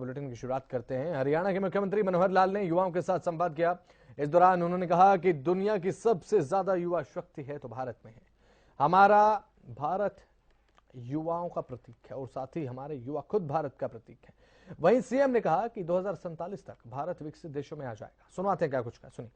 Bulletin की शुरुआत करते हैं। हरियाणा के मुख्यमंत्री मनोहर लाल ने युवाओं के साथ संवाद किया। इस दौरान उन्होंने कहा कि दुनिया की सबसे ज्यादा युवा शक्ति है तो भारत में है। हमारा भारत युवाओं का प्रतीक है और साथ ही हमारे युवा खुद भारत का प्रतीक है। वहीं सीएम ने कहा कि 2047 तक भारत विकसित देशों में आ जाएगा। सुनवाते हैं क्या कुछ कहा, सुनिए।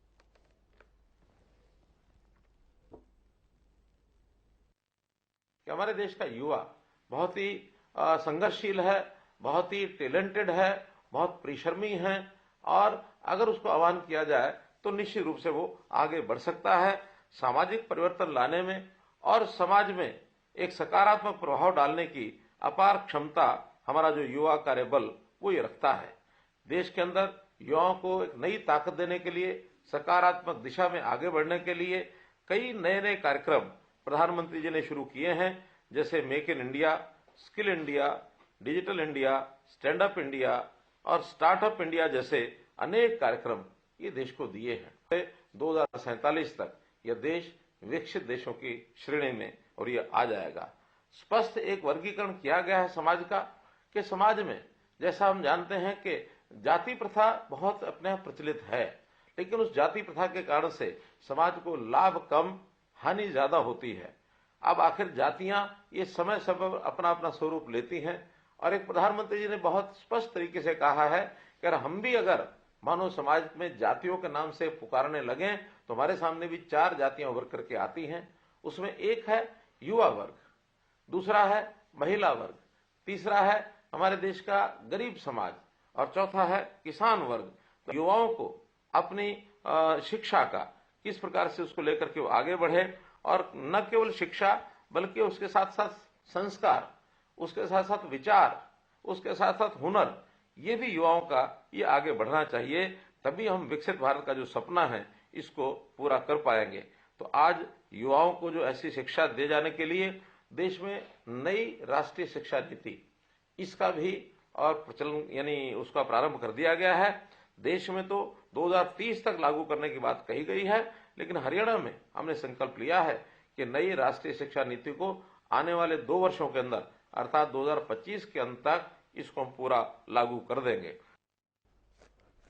हमारे देश का युवा बहुत ही संघर्षशील है, बहुत ही टैलेंटेड है, बहुत परिश्रमी है और अगर उसको आह्वान किया जाए तो निश्चित रूप से वो आगे बढ़ सकता है। सामाजिक परिवर्तन लाने में और समाज में एक सकारात्मक प्रभाव डालने की अपार क्षमता हमारा जो युवा कार्यबल वो ये रखता है। देश के अंदर युवाओं को एक नई ताकत देने के लिए, सकारात्मक दिशा में आगे बढ़ने के लिए कई नए नए कार्यक्रम प्रधानमंत्री जी ने शुरू किए हैं, जैसे make in India, skill India, digital India, stand up India और स्टार्टअप इंडिया जैसे अनेक कार्यक्रम ये देश को दिए हैं। 2047 तक यह देश विकसित देशों की श्रेणी में और ये आ जाएगा। स्पष्ट एक वर्गीकरण किया गया है समाज का कि समाज में जैसा हम जानते हैं कि जाति प्रथा बहुत अपने आप प्रचलित है, लेकिन उस जाति प्रथा के कारण से समाज को लाभ कम, हानि ज्यादा होती है। अब आखिर जातियां ये समय समय अपना अपना स्वरूप लेती हैं और एक प्रधानमंत्री जी ने बहुत स्पष्ट तरीके से कहा है कि हम भी अगर मानो समाज में जातियों के नाम से पुकारने लगे तो हमारे सामने भी 4 जातियां उभर करके आती हैं। उसमें एक है युवा वर्ग, दूसरा है महिला वर्ग, तीसरा है हमारे देश का गरीब समाज और चौथा है किसान वर्ग। तो युवाओं को अपनी शिक्षा का किस प्रकार से उसको लेकर के वो आगे बढ़े और न केवल शिक्षा बल्कि उसके साथ साथ संस्कार, उसके साथ साथ विचार, उसके साथ साथ हुनर, ये भी युवाओं का ये आगे बढ़ना चाहिए। तभी हम विकसित भारत का जो सपना है इसको पूरा कर पाएंगे। तो आज युवाओं को जो ऐसी शिक्षा दे जाने के लिए देश में नई राष्ट्रीय शिक्षा नीति इसका भी और प्रचलन यानी उसका प्रारंभ कर दिया गया है। देश में तो 2030 तक लागू करने की बात कही गई है, लेकिन हरियाणा में हमने संकल्प लिया है कि नई राष्ट्रीय शिक्षा नीति को आने वाले 2 वर्षों के अंदर अर्थात 2025 के अंत तक इसको हम पूरा लागू कर देंगे।